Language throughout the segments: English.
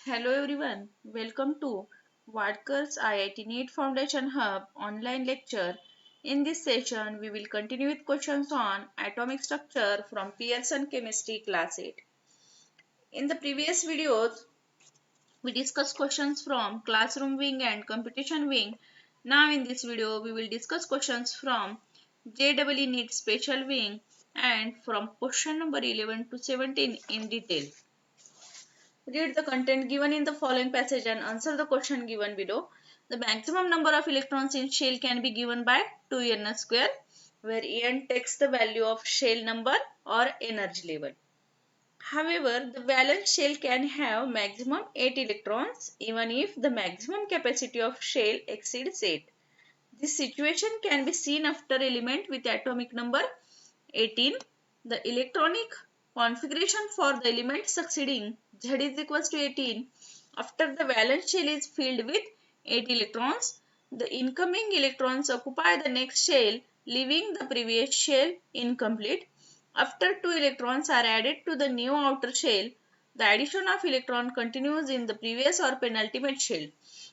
Hello everyone, welcome to Wadkar's IIT NEET Foundation Hub online lecture. In this session, we will continue with questions on atomic structure from Pearson Chemistry Class 8. In the previous videos, we discussed questions from classroom wing and competition wing. Now in this video, we will discuss questions from JEE NEET special wing and from question number 11 to 17 in detail. Read the content given in the following passage and answer the question given below. The maximum number of electrons in shell can be given by 2n square, where en takes the value of shell number or energy level. However, the valence shell can have maximum 8 electrons even if the maximum capacity of shell exceeds 8. This situation can be seen after element with atomic number 18. The electronic configuration for the element succeeding Z is equals to 18. After the valence shell is filled with 8 electrons, the incoming electrons occupy the next shell, leaving the previous shell incomplete. After 2 electrons are added to the new outer shell, the addition of electron continues in the previous or penultimate shell.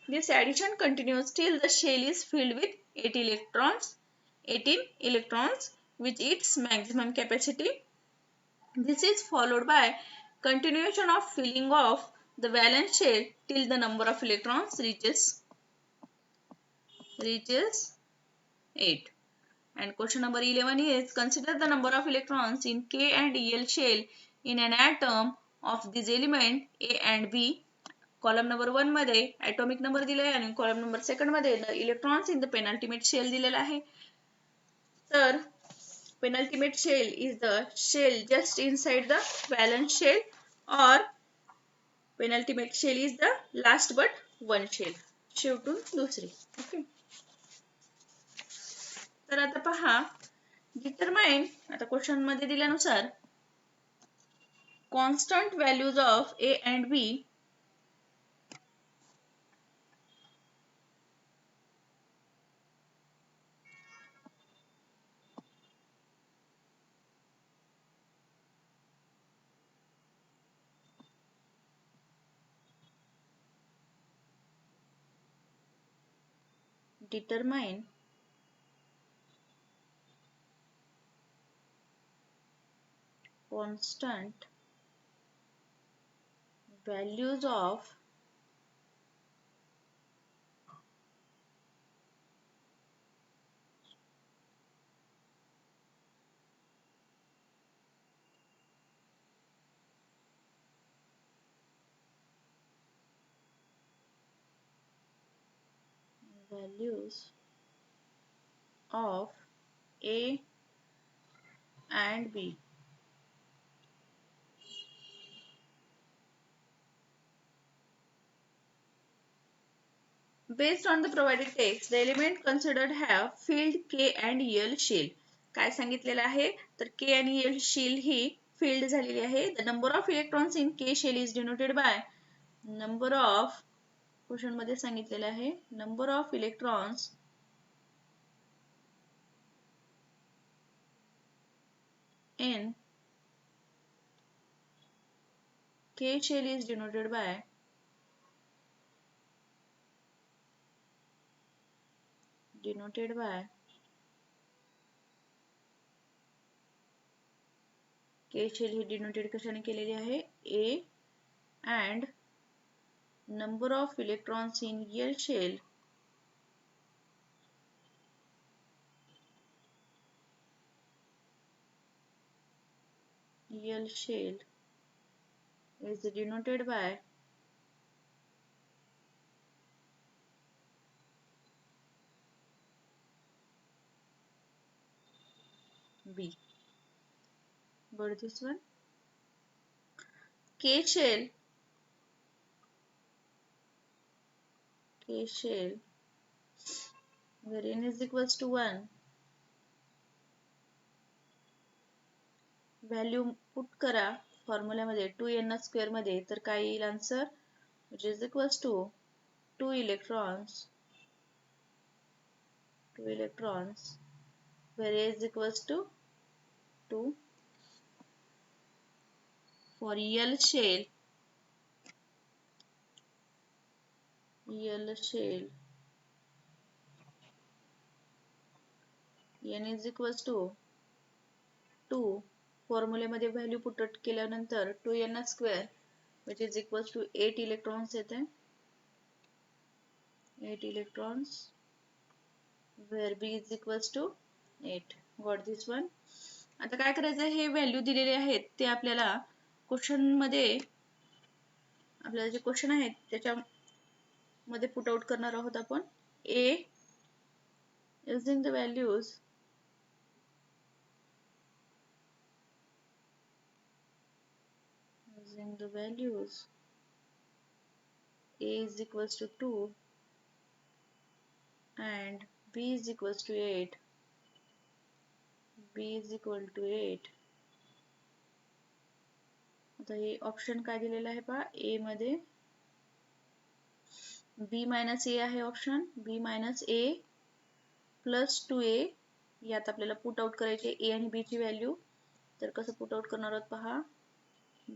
This addition continues till the shell is filled with 18 electrons with its maximum capacity. This is followed by continuation of filling of the valence shell till the number of electrons reaches 8. And question number 11 is consider the number of electrons in K and El shell in an atom of this element A and B. Column number 1 मध्ये atomic number दिलाय आणि column number 2 मध्ये the electrons in the penultimate shell दिलेला आहे. तर penultimate shell is the shell just inside the valence shell, or penultimate shell is the last but one shell. शेवटून दुसरी. Okay. तर आता पहा, डिटरमाइन आता क्वेश्चन मध्ये दिल्यानुसार constant values of A and B determine constant values of A and B. Based on the provided text, the element considered have filled K and L shell. काय सांगितलेलं आहे तर K आणि L shell ही filled झालेली आहे. The number of electrons in K shell is denoted by number of, question मध्ये सांगितलेलं आहे number of electrons in K shell is denoted by K shell he denoted कशाने केलेली आहे A and number of electrons in L shell is denoted by B. Got this one? K shell where n is equals to 1, value put करा फॉर्म्युल्यामध्ये 2n square मध्ये, तर काय येईल answer, which is equals to 2 electrons where A is equals to 2. For L shell L shell n is equals to 2 फॉर्म्युलेमध्ये value put केल्यानंतर 2n square which is equals to 8 electrons येते 8 electrons where b is equals to 8. Got this one? आता काय करायचं हे value दिलेले आहेत ते आपल्याला क्वेश्चन मध्ये आपल्याला जे क्वेश्चन आहेत त्याच्यामध्ये पुट आउट करणार आहोत आपण a using the values a is equals to 2 and b is equals to 8. b is equal to 8. आता हे ऑप्शन काय दिलेलं आहे पहा a मध्ये b मायनस a आहे option b minus a plus 2a यात आपल्याला पुट आउट करायचे a आणि b ची व्हॅल्यू तर कसं पुट आउट करणार आहोत पहा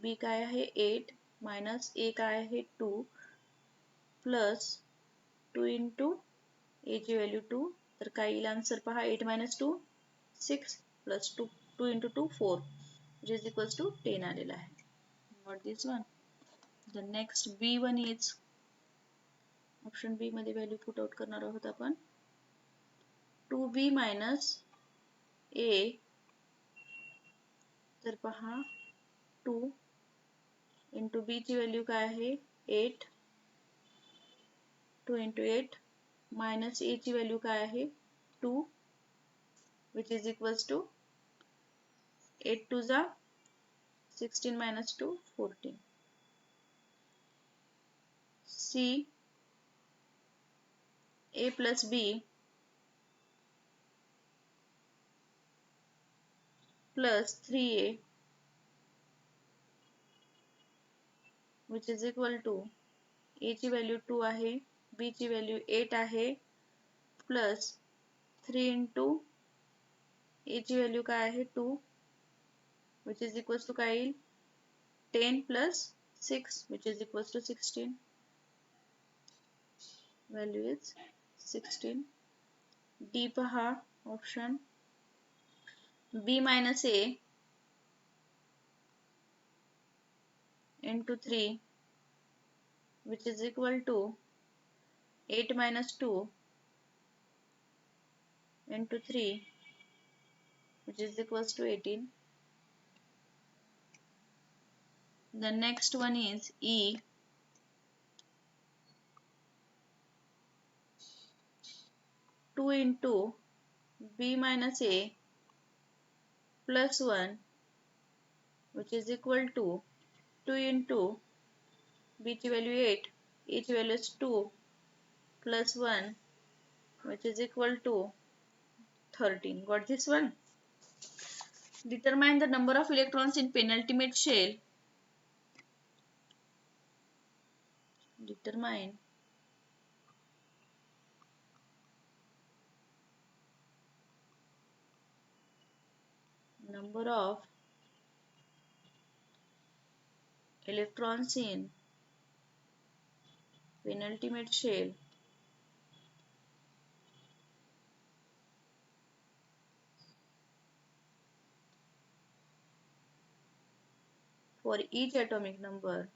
b काय आहे 8 मायनस a काय आहे 2 प्लस 2 इंटू a ची व्हॅल्यू 2 तर काय येईल आन्सर पहा 8 minus 2 6 plus 2 into 2 4 which is equals to 10 आलेला आहे. Got this one? The next B1 is option B मध्ये व्हॅल्यू पुट आउट करणार आहोत आपण 2b मायनस a तर पहा 2 इंटू b ची व्हॅल्यू काय आहे 8 2 इंटू 8 मायनस a ची व्हॅल्यू काय आहे 2 which is equals to 8 2 जा 16 minus 2 14. C a plus b plus 3a which is equal to a ची व्हॅल्यू 2 आहे b ची व्हॅल्यू 8 आहे प्लस 3 इंटू a ची व्हॅल्यू काय आहे 2 which is equals to काय येईल 10 plus 6 which is equals to 16. Value is 16. D पहा option b minus a into 3 which is equal to 8 minus 2 into 3 which is equals to 18. The next one is E. 2 into b minus a plus 1 which is equal to 2 into b ची value 8 a ची value 2 plus 1 which is equal to 13. Got this one? Determine the number of electrons in penultimate shell. Determine number of electrons in penultimate shell for each atomic number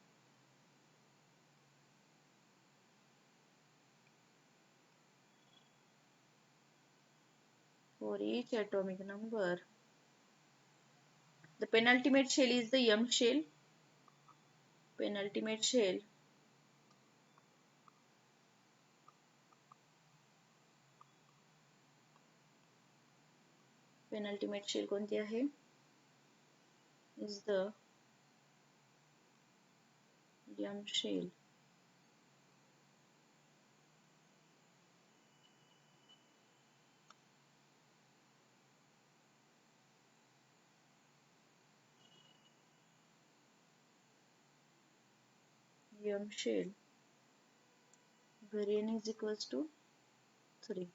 the penultimate shell is the M shell. Penultimate shell कोणती आहे is the M shell. M shell where n is equals to 3.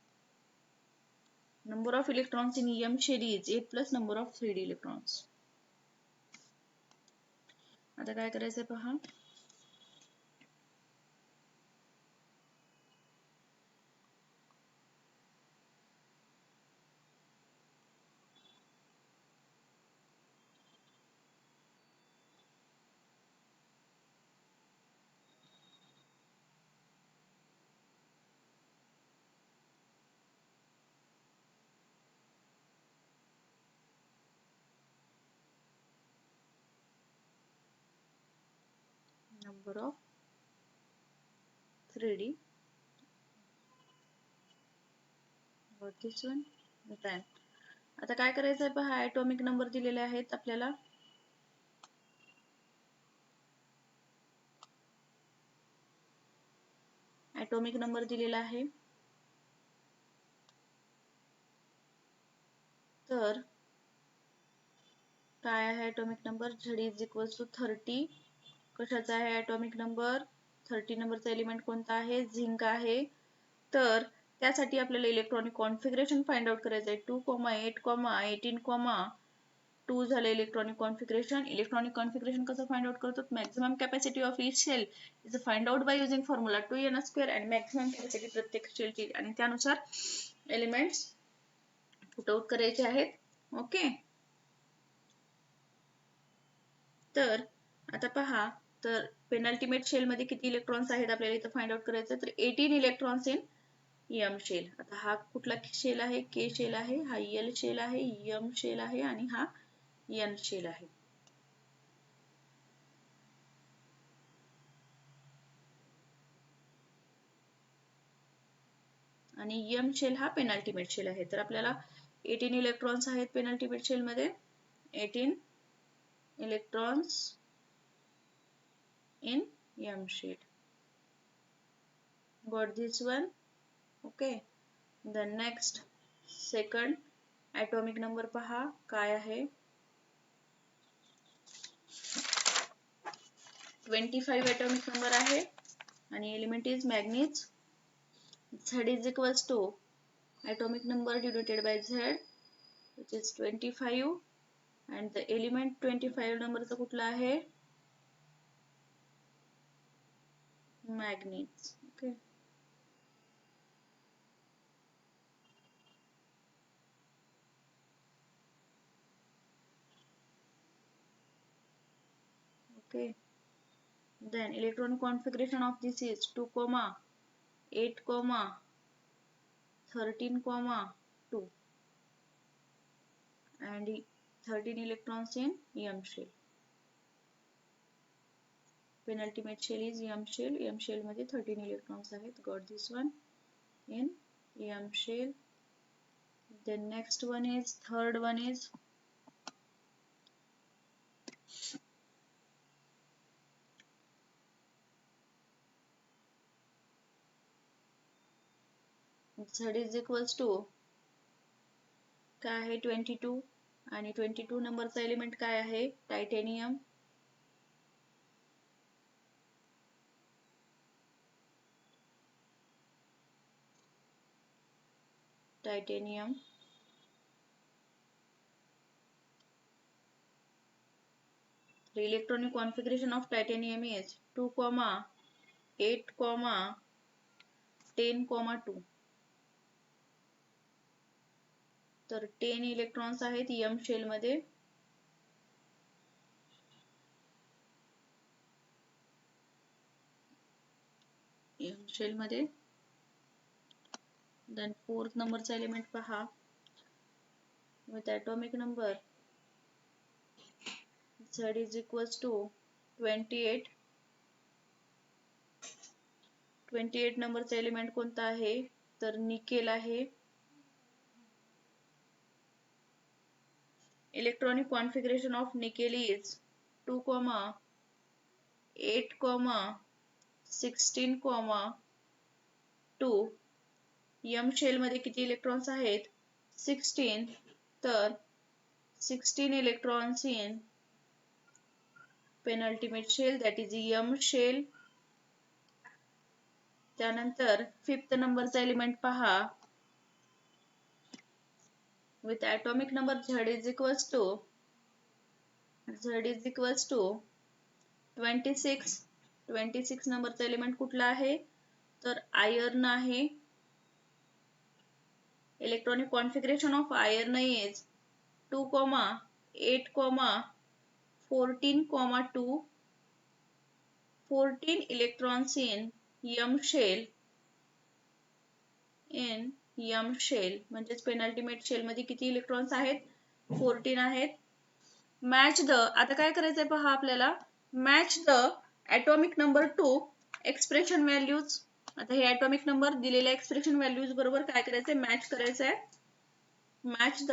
Number of electrons in M shell is 8 plus number of 3d electrons. आता काय करायचंय पहा number of 3D. Got this one? Then आता काय करायचं आहे पहा, atomic number दिलेले आहेत आपल्याला. atomic number दिलेला आहे. तर काय आहे atomic number? Z is equals to 30. कशाचा आहे atomic number? 30 नंबरचा एलिमेंट कोणता आहे? झिंक आहे. तर त्यासाठी आपल्याला इलेक्ट्रॉनिक कॉन्फिगरेशन फाइंड आउट करायचं आहे. 2, 8, 18, 2 झालं इलेक्ट्रॉनिक कॉन्फिगरेशन. इलेक्ट्रॉनिक कॉन्फिगरेशन कसं फाइंड आउट करतो? Maximum capacity of each shell is find out by using formula 2n² आणि मॅक्सिमम कॅपॅसिटी प्रत्येक शेलची, आणि त्यानुसार एलिमेंट्स पुट आउट करायचे आहेत. ओके. तर आता पहा, तर पेनल्टीमेट शेल मध्ये किती इलेक्ट्रॉन्स आहेत आपल्याला इथं फाइंड आउट करायचं. तर 18 इलेक्ट्रॉन्स इन एम शेल. आता हा कुठला शेल आहे? के शेल आहे, हा एल शेल आहे, एम शेल आहे आणि हा एन शेल आहे. आणि एम शेल हा पेनल्टीमेट शेल आहे. तर आपल्याला 18 इलेक्ट्रॉन्स आहेत पेनल्टीमेट शेल मध्ये. 18 electrons in M shell. Got this one? Okay. Then next, second atomic number पहा काय आहे? 25 atomic number आहे आणि element is manganese. Z is equals to atomic number denoted by Z, which is 25, and the element 25 number चा कुठला आहे? Manganese. Okay. Okay. Then electron configuration of this is 2, 8, 13, 2, and 13 electrons in M shell. Penultimate shell is M shell. M shell मध्ये 13 electrons आहेत. Got this one in M shell. Then next one is, third one is Z is equals to काय आहे? 22, आणि 22 नंबरचा element काय आहे? Titanium. Titanium. The electronic configuration of titanium is 2, 8, 10, 2. तर 10 electrons आहेत एम शेल मध्ये. एम शेल मध्ये. Then fourth नंबरचा एलिमेंट पहा, with atomic number Z is equals to 28. 28 नंबरचा एलिमेंट कोणता आहे? तर निकेल आहे. Electronic configuration of nickel is 2, 8, 16, 2. M shell मध्ये किती इलेक्ट्रॉन्स आहेत? 16. तर 16 electrons in penultimate shell, that is M shell. त्यानंतर फिफ्थ नंबरचा एलिमेंट पहा, with atomic number Z is equals to 26. 26 नंबरचा एलिमेंट कुठला आहे? तर आयर्न आहे. Electronic configuration of iron is 2, 8, 14, 2. 14 electrons in M shell. म्हणजेच पेनल्टीमेट शेल मध्ये किती इलेक्ट्रॉन्स आहेत? 14 आहेत. मॅच द, आता काय करायचंय पहा आपल्याला, match the atomic number 2 expression values. आता हे atomic number दिलेल्या expression values बरोबर काय करायचंय, मॅच करायचंय. Match the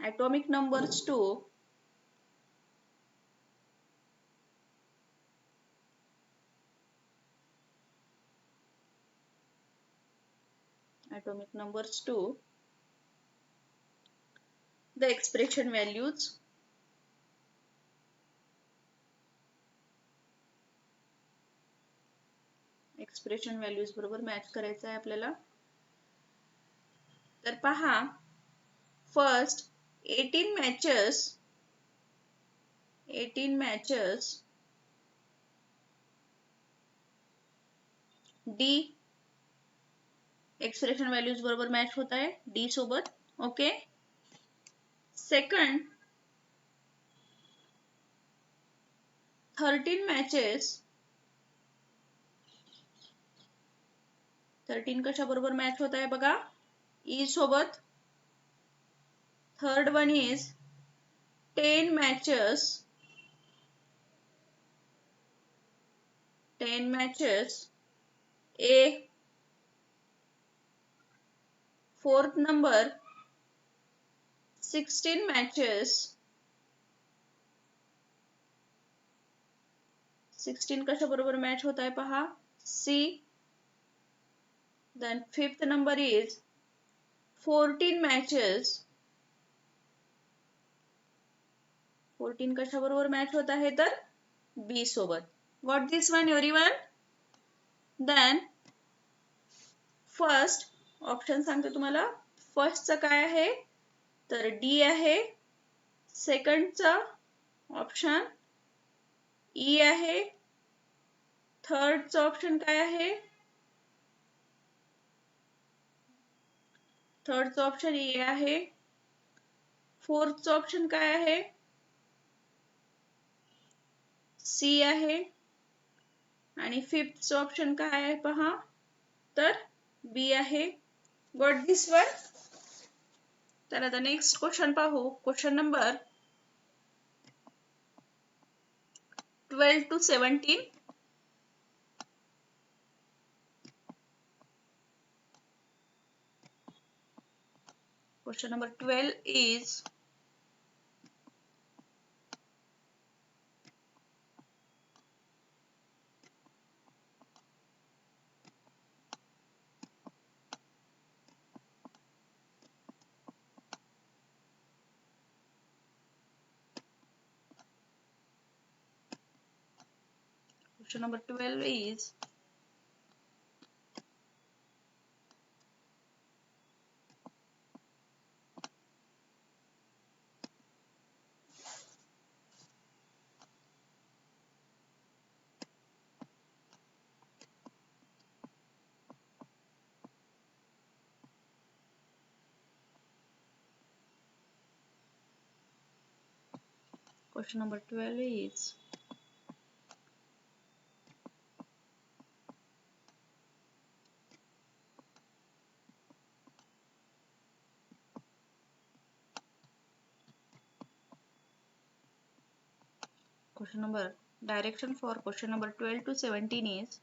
atomic numbers to the expression values बरोबर मॅच करायचं आहे आपल्याला. तर पहा, first 18 matches D expression values बरोबर मॅच होत आहे D सोबत. ओके. सेकंड 13 कशा बरोबर मॅच होत आहे बघा, E सोबत. Third one is 10 matches A. Fourth number 16 matches 16 कशा बरोबर मॅच होत आहे पहा, C. Then fifth number is 14 matches 14 कशा बरोबर मॅच होत आहे तर B सोबत. What this one everyone? Then first option सांगते तुम्हाला. फर्स्टचं काय आहे तर D आहे. सेकंडचा ऑप्शन E आहे. थर्डचा ऑप्शन काय आहे, थर्डचा ऑप्शन E आहे. फोर्थचा ऑप्शन काय आहे, C आहे. आणि फिफ्थचा ऑप्शन काय आहे पहा तर B आहे. Got this one? तर आता नेक्स्ट क्वेश्चन पाहू. Question number 12 to 17. Question number 12 is question number 12 is question number 12 is question number direction for question number 12 to 17 is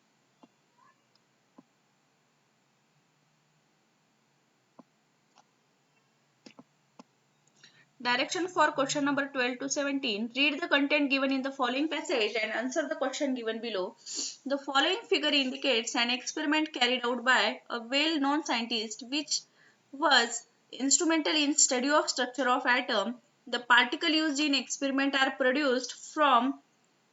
direction for question number 12 to 17. Read the content given in the following passage and answer the question given below. The following figure indicates an experiment carried out by a well-known scientist which was instrumental in study of structure of atom. The particle used in experiment are produced from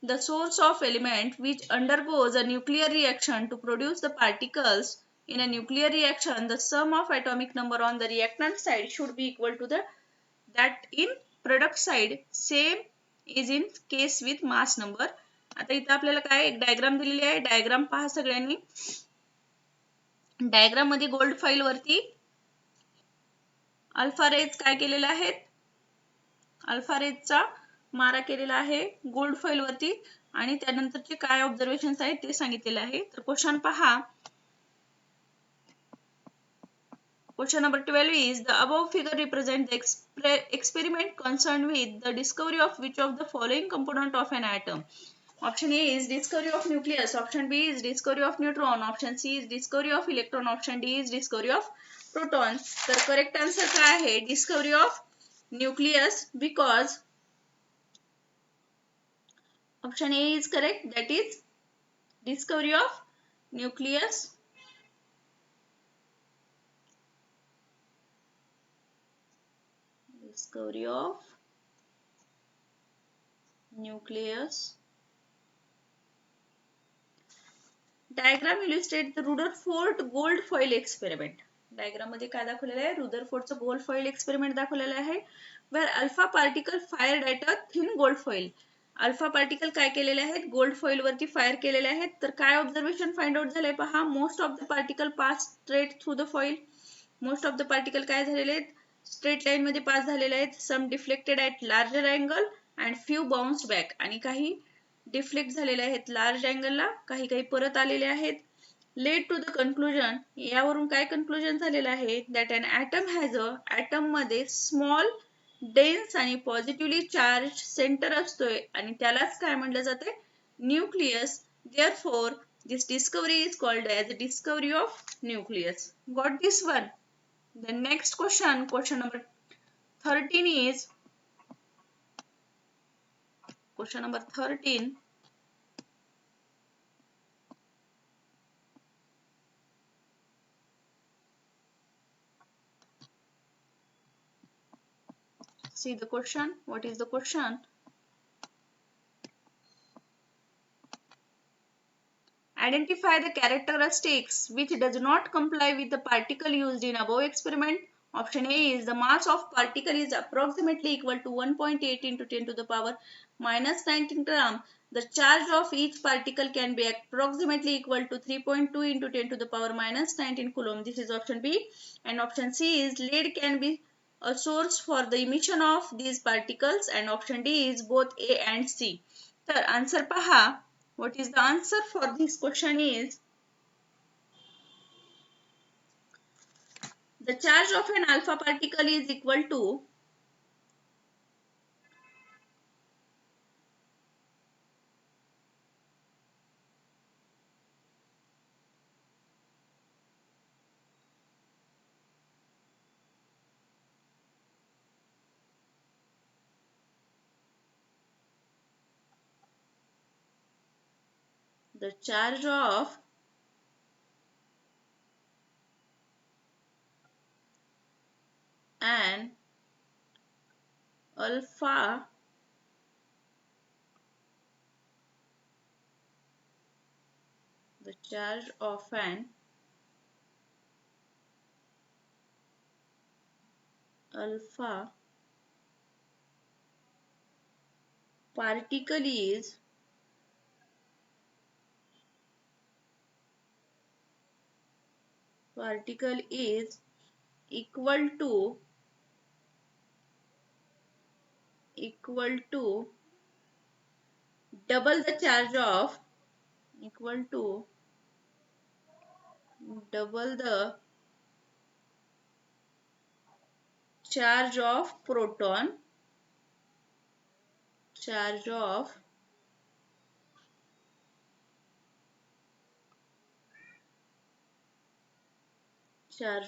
the source of element which undergoes a nuclear reaction to produce the particles. In a nuclear reaction, the sum of atomic number on the reactant side should be equal to that in product side. Same is in case with mass number. आता इथं आपल्याला काय एक diagram दिलेली आहे. Diagram पहा सगळ्यांनी. Diagram मध्ये गोल्ड फाईल वरती अल्फा रेज काय केलेले आहेत, अल्फा रेजचा मारा केलेला आहे गोल्ड फाईल वरती आणि त्यानंतरचे काय ऑब्झर्वेशन्स आहेत ते सांगितलेले आहे. तर क्वेश्चन पहा, Question number 12 is the above figure represent the experiment concerned with the discovery of which of the following component of an atom. Option A is discovery of nucleus, option B is discovery of neutron, option C is discovery of electron, option D is discovery of proton. तर correct answer काय आहे? Discovery of nucleus, because option A is correct, that is discovery of nucleus. Discovery of nucleus. Diagram illustrates the Rutherford gold foil experiment. Diagram मध्ये काय दाखवलेलं आहे? रुदरफोर्डचं gold foil experiment दाखवलेलं आहे. Where alpha particle fired at a thin gold foil. Alpha particle काय केलेले आहेत? Gold foil वरती फायर केलेले आहेत. तर काय ऑब्झर्वेशन फाइंड आउट झालंय पहा. Most of the particle pass straight through the foil. Most of the particle काय झालेले आहेत? स्ट्रेट लाईन मध्ये पास झालेले आहेत. Some deflected at larger angle and few bounced back. आणि काही डिफ्लेक्ट झालेले आहेत लार्ज अँगलला, काही काही परत आलेले आहेत. Led to the conclusion. यावरून काय कन्क्लुजन झालेलं आहे? That an atom has a, atom मध्ये स्मॉल डेन्स आणि पॉझिटिव्हली चार्ज सेंटर असतोय आणि त्यालाच काय म्हटलं जाते? Nucleus. Therefore this discovery is called as the discovery of nucleus. Got this one? The next question, question number 13 is, question number 13. See the question. What is the question? Identify the characteristics which does not comply with the particle used in above experiment. Option A is the mass of particle is approximately equal to 1.8 into 10 to the power minus 19 gram. The charge of each particle can be approximately equal to 3.2 into 10 to the power minus 19 coulomb. This is option B. And option C is lead can be a source for the emission of these particles. And option D is both A and C. तर answer पहा. What is the answer for this question is, the charge of an alpha particle is equal to the charge of an alpha particle is equal to double the charge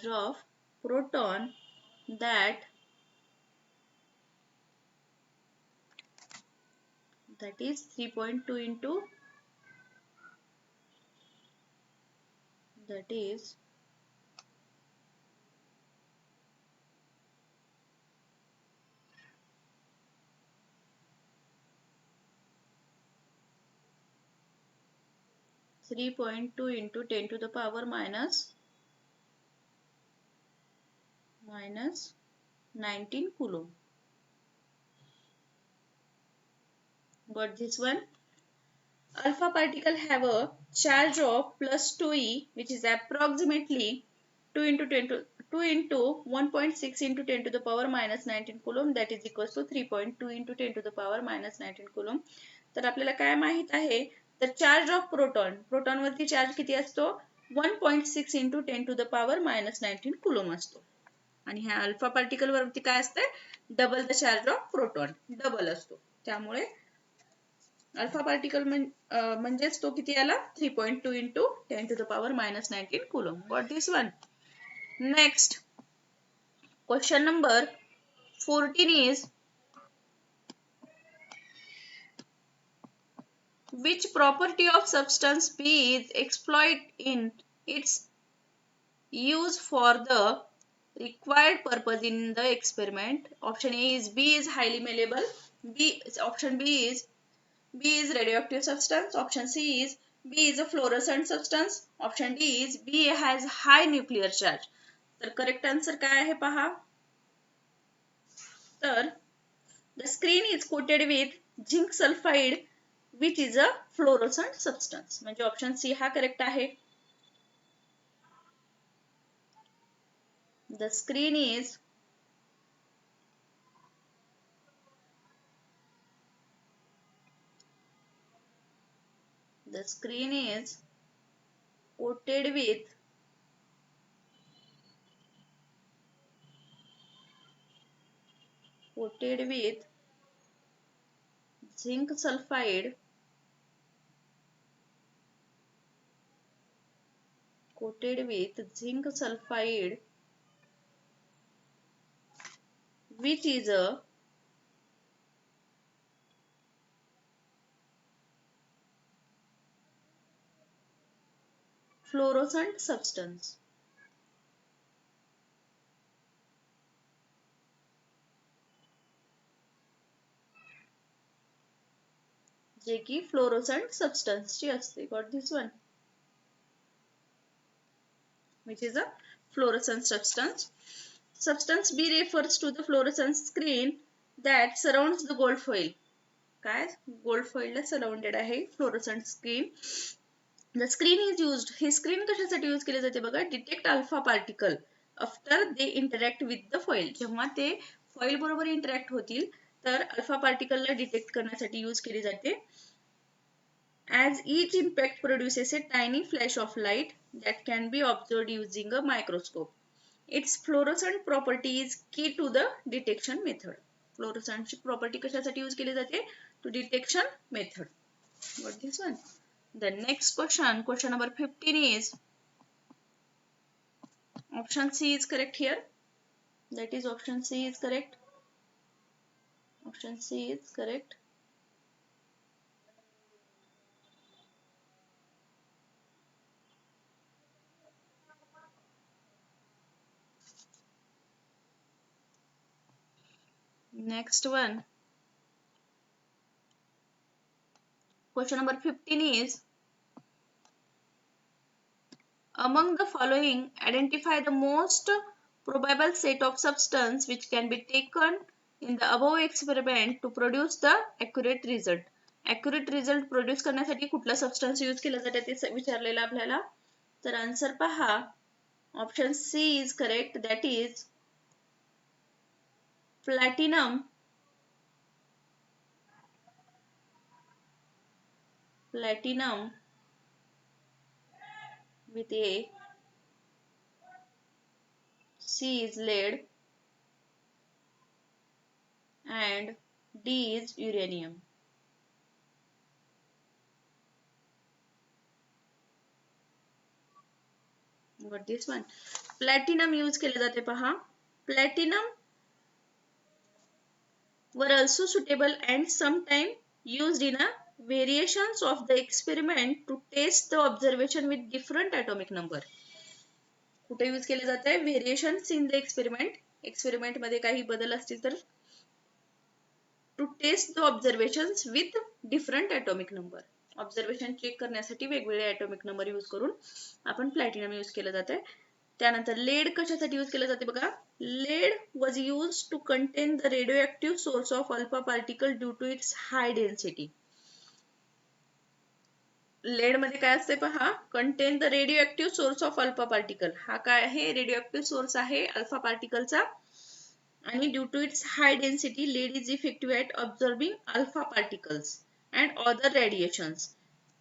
of proton, that is 3.2 into, that is 3.2 into 10 to the power minus 19 coulomb. Got this one? Alpha particle have a charge of plus 2e, which is approximately 2 into 1.6 into 10 to the power minus 19 coulomb, that is equals to 3.2 into 10 to the power minus 19 coulomb. तर आपल्याला काय माहित आहे? तर charge of proton, proton वरती charge किती असतो? 1.6 into 10 to the power minus 19 coulomb असतो. आणि ह्या अल्फा पार्टिकल वरती काय असते, double the charge of proton, double असतो. त्यामुळे अल्फा पार्टिकल म्हणजेच तो किती आला, 3.2 into 10 to the power minus 19 coulomb. Got this one? Next, question number 14 is, which property of substance B is exploited in its use for the required purpose in the experiment? Option A is B is highly malleable. Option B is radioactive substance. Option C is B is a fluorescent substance. Option D is B has high nuclear charge. तर correct answer काय आहे पहा. तर the screen is coated with zinc sulfide which is a fluorescent substance. म्हणजे option C हा correct आहे. The screen is coated with zinc sulfide which is a fluorescent substance. जे की fluorescent substance ची असते. Got this one? Which is a fluorescent substance. Substance B refers to the fluorescent screen that surrounds the gold foil. काय, gold foil ला surrounded आहे fluorescent screen. The screen is used. He screen कशासाठी use केली जाते बघा, detect alpha particle after they interact with the foil. जेव्हा ते foil बरोबर interact होतील तर अल्फा पार्टिकलला डिटेक्ट करण्यासाठी यूज केली जाते. As each impact produces a tiny flash of light that can be observed using a microscope. Its fluorescent property is key to the detection method. Fluorescent ची property कशासाठी use केली जाते, to detection method. What this one? The next question number 15 is, option C is correct here. That is option C is correct. Option C is correct. Next one. Question number 15 is, among the following, identify the most probable set of substance which can be taken in the above experiment to produce the accurate result. Accurate result produce करण्यासाठी कुठला substance use केला जाते ते विचारलेलं आपल्याला. तर answer पहा, option C is correct. That is platinum with A, C is lead and D is uranium. What this one? Platinum use केले जाते पहा. Platinum were also suitable and sometimes used in a variations of the experiment to test the observation with different atomic number. कुठे use केले जाते, variations in the experiment. Experiment मध्ये काही बदल असतील तर to test the observations with different atomic number. Observation check करण्यासाठी वेगवेगळे ॲटॉमिक नंबर यूज करून आपण प्लॅटिनम यूज केलं जाते. त्यानंतर लेड कशासाठी यूज केलं जाते बघा. Lead was use to contain the radio source of alpha particle due to its high density. Lead मध्ये काय असते पहा, contain the radio source of alpha particle. हा काय आहे, रेडिओ सोर्स आहे अल्फा पार्टिकलचा. आणि due to its high density lead is effective at observing alpha particles and other radiations.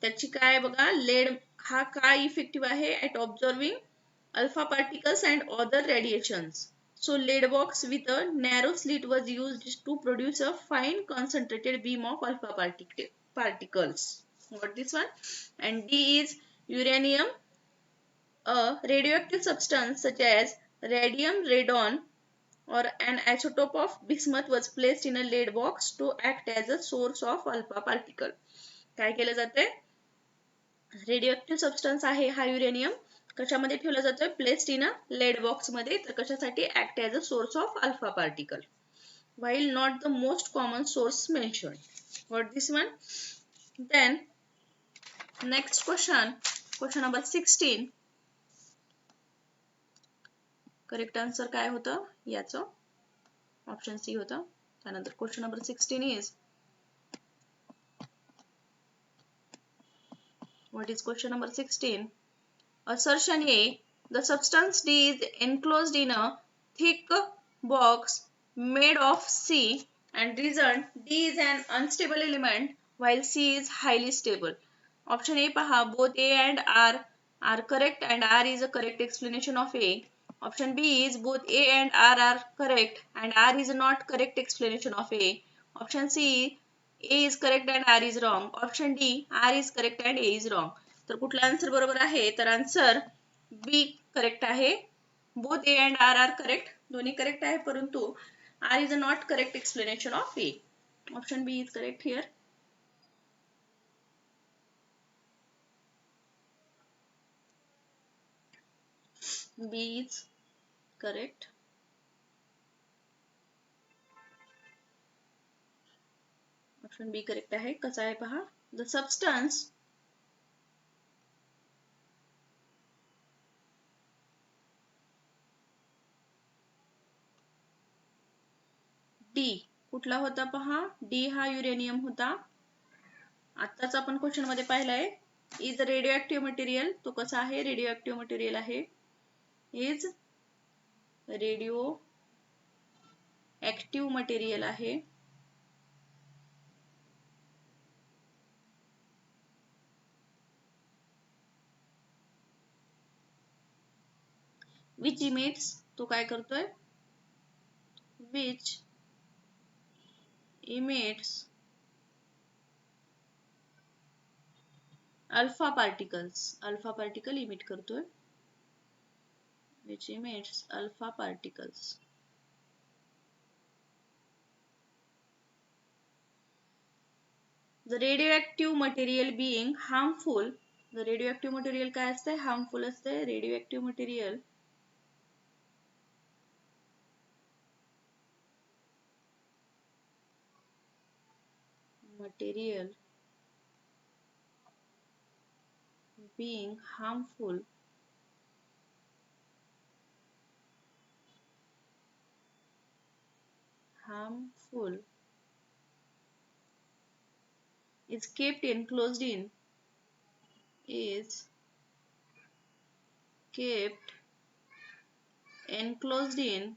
त्याची काय बघा, लेड हा काय इफेक्टिव्ह आहे at observing alpha particles and other radiations. So lead box with a narrow slit was used to produce a fine concentrated beam of alpha particles. What this one? And D is uranium, a radioactive substance such as radium radon or an isotope of bismuth was placed in a lead box to act as a source of alpha particle. काय केलं जाते? Radioactive substance आहे हा uranium कशामध्ये ठेवला जातोय placed in a lead box मध्ये तर कशासाठी act as a source of alpha particle while not the most common source mentioned. What this one? Then next question number 16. Correct answer काय होतं याचं ऑप्शन सी होतं. त्यानंतर question number 16 is what is question number 16? Assertion A, the substance D is enclosed in a thick box made of C and reason D is an unstable element while C is highly stable. Option A पहा, both A and R are correct and R is a correct explanation of A. Option B is both A and R are correct and R is not correct explanation of A. Option C, A is correct and R is wrong. Option D, R is correct and A is wrong. तर कुठला answer बरोबर आहे तर answer B correct आहे. Both A and R R correct, दोन्ही correct आहे परंतु R is a not correct explanation of A. Option B is correct here. B is correct. Option B correct आहे. कसं आहे पहा, द सबस्टन्स डी कुठला होता पहा, डी हा युरेनियम होता. आत्ताच आपण क्वेश्चन मध्ये पाहिलाय इज रेडिओ ऍक्टिव्ह मटेरियल. तो कसा आहे, रेडिओ ऍक्टिव्ह मटेरियल आहे. इज रेडिओ ऍक्टिव्ह मटेरियल आहे. विच इमिट्स, तो काय करतोय, which emits alpha particles, alpha particle emit करतोय. Which emits alpha particles. The radioactive material being harmful. The radioactive material काय असते, हार्मफुल असते. Radioactive material being harmful is kept enclosed in is kept enclosed in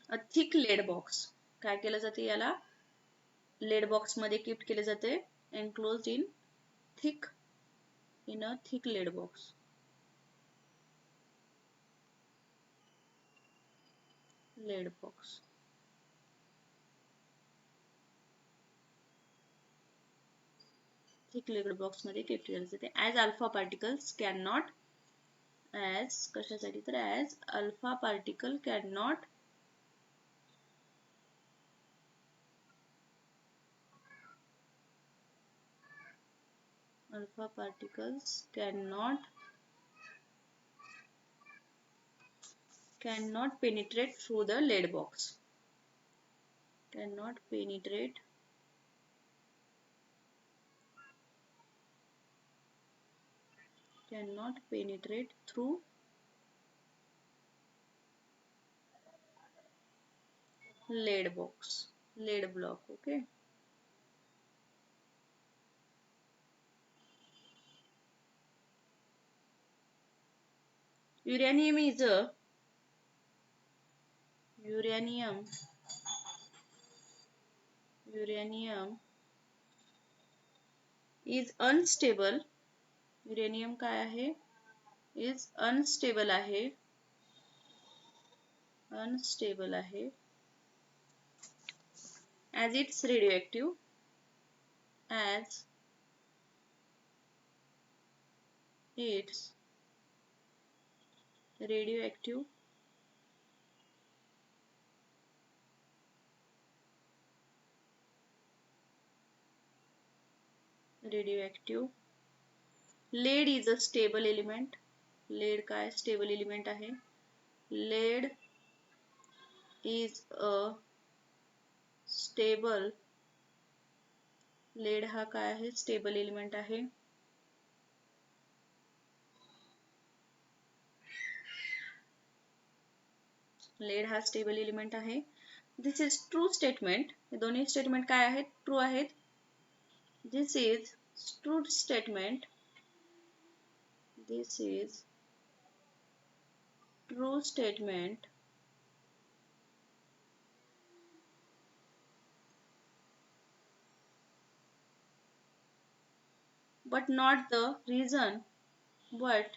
a thick lead box. काय केलं जाते याला, lead box मध्ये keep केले जाते. Enclosed in thick, in a thick lead box. Lead box thick lead box मध्ये keep केले जाते. As alpha particles can not, as कशासाठी तर as alpha particle can not alpha particles cannot penetrate through the lead box. Cannot penetrate through lead box, lead block. Okay. uranium is a uranium is unstable. uranium काय आहे? is unstable आहे. as it's radioactive. as it's radioactive. Lead is a stable element. lead काय stable element आहे? lead is a stable. lead हा काय आहे? stable element आहे. lead हा stable element आहे. This is true statement. हे दोन्ही statement काय आहेत? True आहेत. This is true statement. This is true statement. But not the reason. But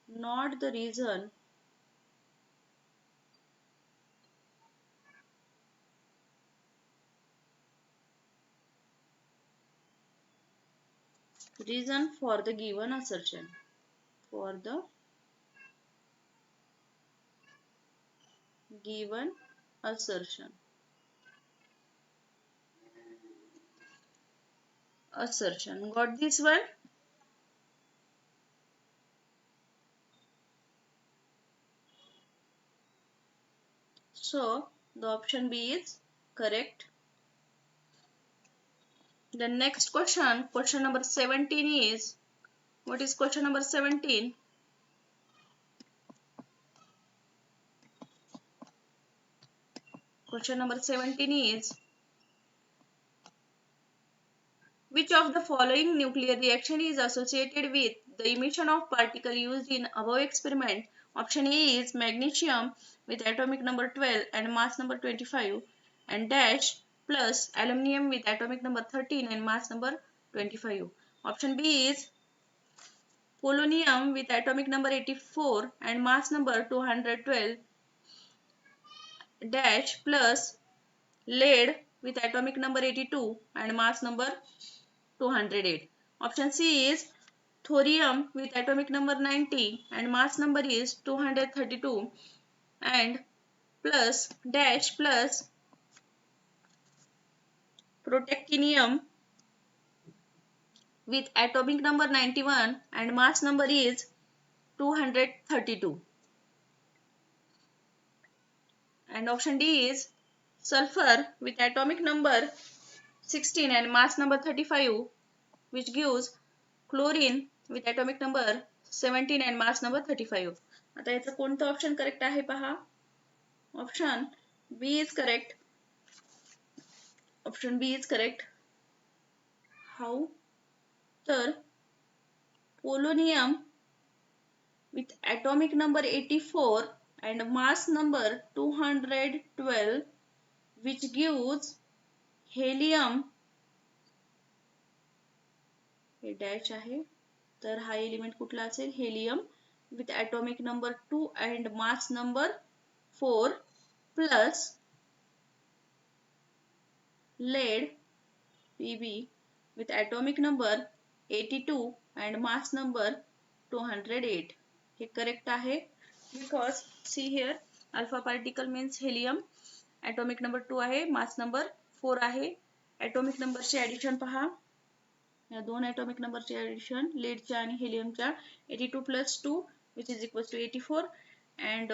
not the reason for the given assertion. For the given assertion. Got this one? So the option B is correct. The next question number 17 is, what is question number 17? Question number 17 is, which of the following nuclear reaction is associated with the emission of particle used in above experiment? Option A is magnesium with atomic number 12 and mass number 25 and dash plus aluminium with atomic number 13 and mass number 25. Option B is polonium with atomic number 84 and mass number 212 dash plus lead with atomic number 82 and mass number 208. Option C is thorium with atomic number 90 and mass number is 232 and plus dash plus protactinium with atomic number 91 and mass number is 232. And option D is sulfur with atomic number 16 and mass number 35, which gives chlorine with atomic number 17 and mass number 35. आता याचं कोणतं option correct आहे पहा. Option B is correct. Option B is correct. How? तर polonium with atomic number 84 and mass number 212, which gives helium, हे dash आहे, तर हा एलिमेंट कुठला असेल? Helium with atomic number 2 and mass number 4 plus lead Pb with atomic number 82 and mass number 208. हे correct आहे because see here alpha particle means helium, atomic number 2 आहे, mass number 4 आहे. atomic number चे addition पहा. या दोन atomic number चे addition leadच्या आणि heliumच्या 82 plus 2 which is equals to 84 and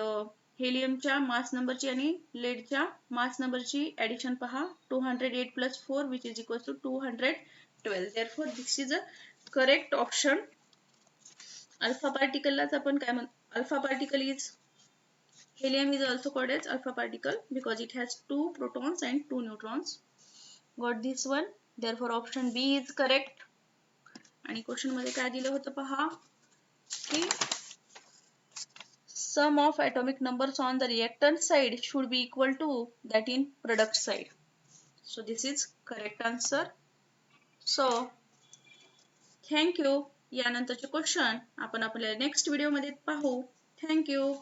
heliumच्या mass number ची आणि leadच्या mass number ची addition पहा. 208 plus 4 which is equals to 212. Therefore this is a correct option. Alpha particle लाच आपण काय म्हणतो? Alpha particle is helium is also called as alpha particle because it has 2 protons and 2 neutrons. Got this one? Therefore option B is correct. आणि question मध्ये काय दिलं होतं पहा की sum of atomic numbers on the reactant side should be equal to that in product side. So this is correct answer. So thank you. यानंतरचे question आपण आपल्या नेक्स्ट व्हिडिओमध्ये पाहू. Thank you.